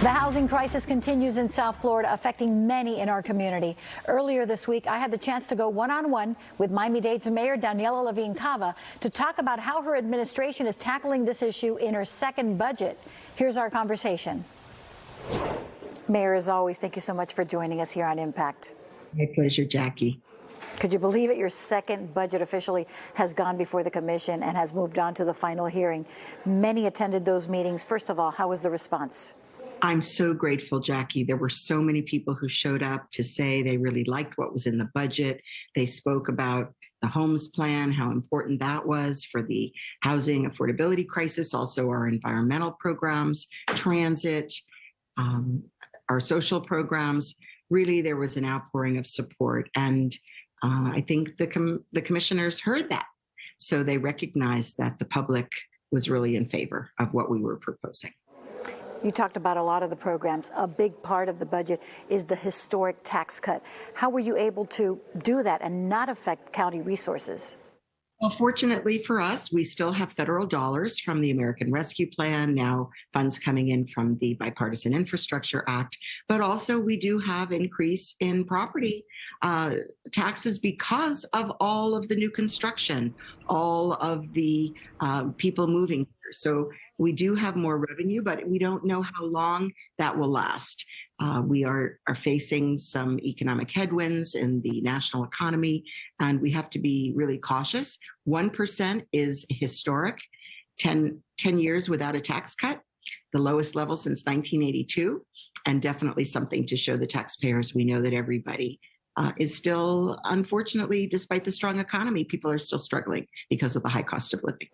The housing crisis continues in South Florida, affecting many in our community. Earlier this week, I had the chance to go one-on-one with Miami-Dade's Mayor Daniella Levine Cava to talk about how her administration is tackling this issue in her second budget. Here's our conversation. Mayor, as always, thank you so much for joining us here on Impact. My pleasure, Jackie. Could you believe it? Your second budget officially has gone before the commission and has moved on to the final hearing. Many attended those meetings. First of all, how was the response? I'm so grateful, Jackie. There were so many people who showed up to say they really liked what was in the budget. They spoke about the homes plan, how important that was for the housing affordability crisis, also our environmental programs, transit, our social programs. Really, there was an outpouring of support. And I think the commissioners heard that. So they recognized that the public was really in favor of what we were proposing. You talked about a lot of the programs. A big part of the budget is the historic tax cut. How were you able to do that and not affect county resources? Well, fortunately for us, we still have federal dollars from the American Rescue Plan, now funds coming in from the Bipartisan Infrastructure Act, but also we do have increase in property taxes because of all of the new construction, all of the people moving here. So we do have more revenue, but we don't know how long that will last. We are facing some economic headwinds in the national economy, and we have to be really cautious. 1% is historic, 10 years without a tax cut, the lowest level since 1982, and definitely something to show the taxpayers we know that everybody is still, unfortunately, despite the strong economy, people are still struggling because of the high cost of living.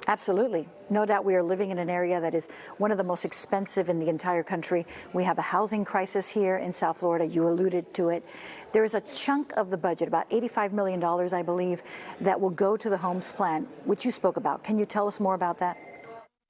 Absolutely. No doubt we are living in an area that is one of the most expensive in the entire country. We have a housing crisis here in South Florida. You alluded to it. There is a chunk of the budget, about $85 million, I believe, that will go to the homes plan, which you spoke about. Can you tell us more about that?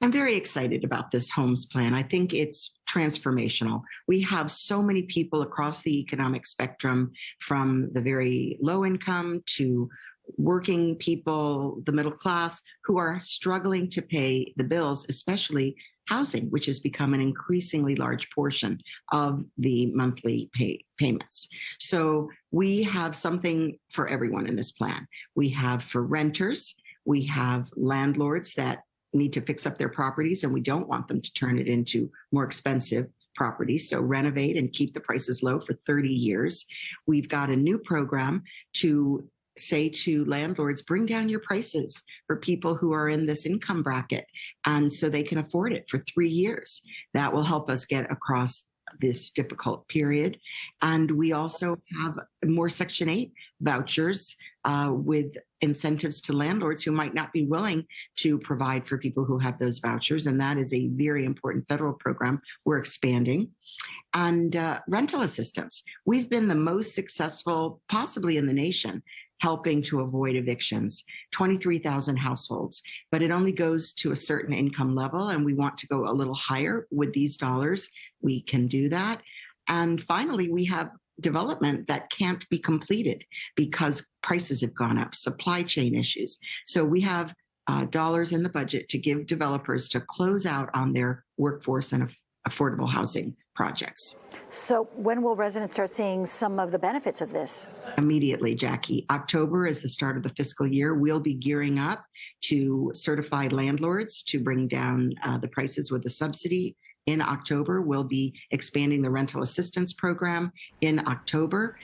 I'm very excited about this homes plan. I think it's transformational. We have so many people across the economic spectrum, from the very low income to working people, the middle class, who are struggling to pay the bills, especially housing, which has become an increasingly large portion of the monthly payments. So we have something for everyone in this plan. We have for renters, we have landlords that need to fix up their properties, and we don't want them to turn it into more expensive properties. So renovate and keep the prices low for 30 years. We've got a new program to say to landlords, bring down your prices for people who are in this income bracket, and so they can afford it for 3 years. That will help us get across this difficult period. And we also have more Section 8 vouchers with incentives to landlords who might not be willing to provide for people who have those vouchers. And that is a very important federal program we're expanding. And rental assistance. We've been the most successful, possibly in the nation, helping to avoid evictions, 23,000 households, but it only goes to a certain income level, and we want to go a little higher with these dollars. We can do that. And finally, we have development that can't be completed because prices have gone up, supply chain issues. So we have dollars in the budget to give developers to close out on their workforce and affordable housing projects. So when will residents start seeing some of the benefits of this? Immediately, Jackie. October is the start of the fiscal year. We'll be gearing up to certify landlords to bring down the prices with the subsidy. In October, we'll be expanding the rental assistance program in October.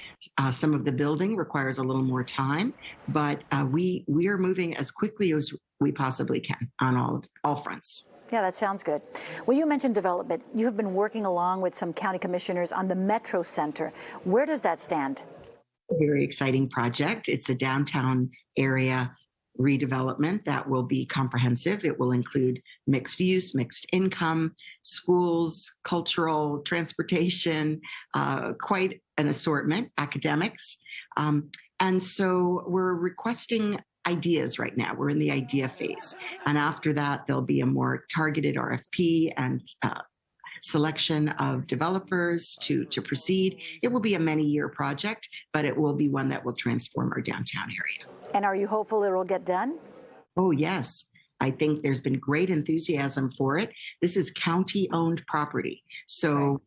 Some of the building requires a little more time, but we are moving as quickly as we possibly can on all fronts. Yeah, that sounds good. Well, you mentioned development. You have been working along with some county commissioners on the Metro Center. Where does that stand? A very exciting project. It's a downtown area redevelopment that will be comprehensive. It will include mixed use, mixed income, schools, cultural, transportation, quite an assortment, academics. And so we're requesting ideas right now. We're in the idea phase. And after that, there'll be a more targeted RFP and selection of developers to proceed. It will be a many-year project, but it will be one that will transform our downtown area. And are you hopeful it will get done? Oh, yes. I think there's been great enthusiasm for it. This is county-owned property, so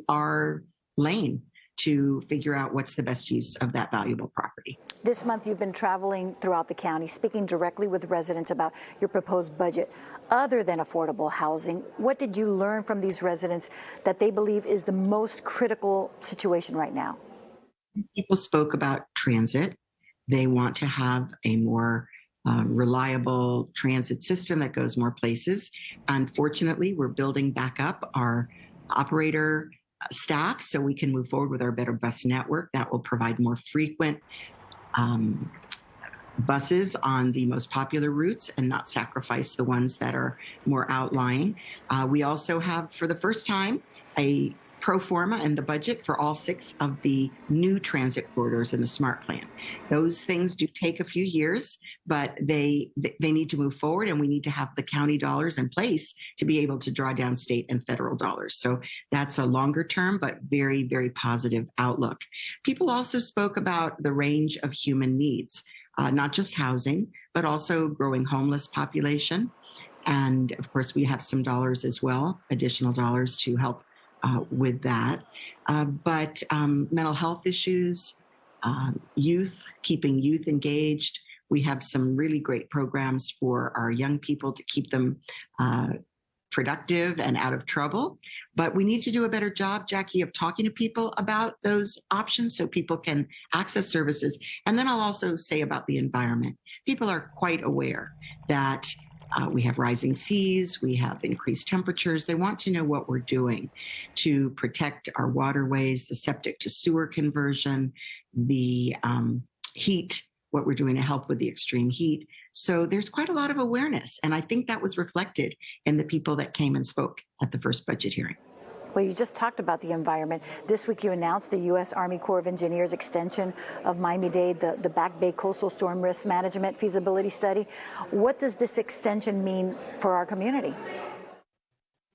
our lane to figure out what's the best use of that valuable property. This month, you've been traveling throughout the county, speaking directly with residents about your proposed budget. Other than affordable housing, what did you learn from these residents that they believe is the most critical situation right now? People spoke about transit. They want to have a more reliable transit system that goes more places. Unfortunately, we're building back up our operator staff so we can move forward with our Better Bus Network that will provide more frequent buses on the most popular routes and not sacrifice the ones that are more outlying. We also have, for the first time, a pro forma in the budget for all 6 of the new transit corridors in the SMART plan. Those things do take a few years, but they need to move forward, and we need to have the county dollars in place to be able to draw down state and federal dollars. So that's a longer term, but very, very positive outlook. People also spoke about the range of human needs, not just housing, but also growing homeless population. And of course, we have some dollars as well, additional dollars to help with that. But mental health issues, youth, keeping youth engaged. We have some really great programs for our young people to keep them productive and out of trouble. But we need to do a better job, Jackie, of talking to people about those options so people can access services. And then I'll also say about the environment. People are quite aware that we have rising seas, we have increased temperatures. They want to know what we're doing to protect our waterways, the septic to sewer conversion, the heat, what we're doing to help with the extreme heat. So there's quite a lot of awareness. And I think that was reflected in the people that came and spoke at the first budget hearing. Well, you just talked about the environment. This week you announced the U.S. Army Corps of Engineers extension of Miami-Dade, the Back Bay Coastal Storm Risk Management feasibility study. What does this extension mean for our community?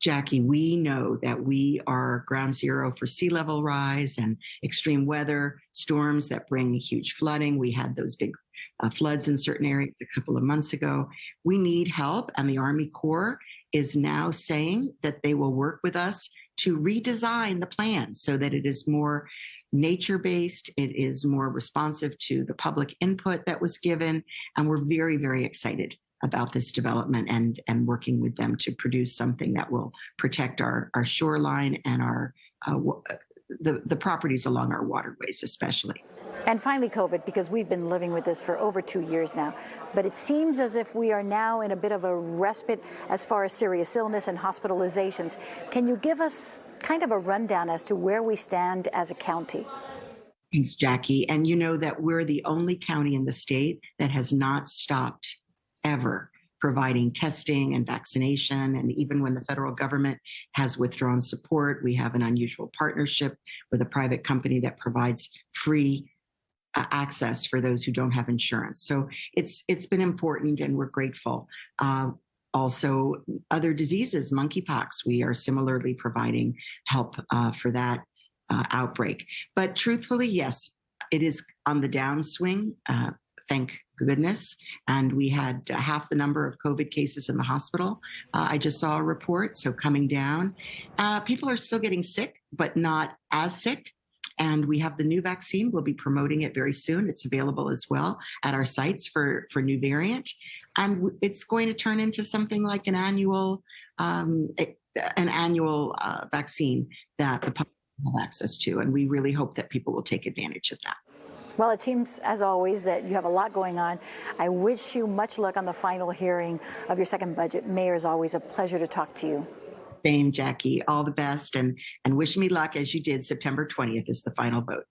Jackie, we know that we are ground zero for sea level rise and extreme weather, storms that bring huge flooding. We had those big floods in certain areas a couple of months ago. We need help, and the Army Corps is now saying that they will work with us to redesign the plan so that it is more nature-based, it is more responsive to the public input that was given, and we're very, very excited about this development and working with them to produce something that will protect our shoreline and our the properties along our waterways especially. And finally, COVID, because we've been living with this for over 2 years now. But it seems as if we are now in a bit of a respite as far as serious illness and hospitalizations. Can you give us kind of a rundown as to where we stand as a county? Thanks, Jackie. And you know that we're the only county in the state that has not stopped ever providing testing and vaccination. And even when the federal government has withdrawn support, we have an unusual partnership with a private company that provides free access for those who don't have insurance. So it's been important, and we're grateful. Also, other diseases, monkeypox, we are similarly providing help for that outbreak. But truthfully, yes, it is on the downswing, thank goodness. And we had half the number of COVID cases in the hospital. I just saw a report, so coming down. People are still getting sick, but not as sick. And we have the new vaccine. We'll be promoting it very soon. It's available as well at our sites for new variant. And it's going to turn into something like an annual vaccine that the public will have access to. And we really hope that people will take advantage of that. Well, it seems, as always, that you have a lot going on. I wish you much luck on the final hearing of your second budget. Mayor, it's always a pleasure to talk to you. Same, Jackie. All the best, and wish me luck as you did. September 20th is the final vote.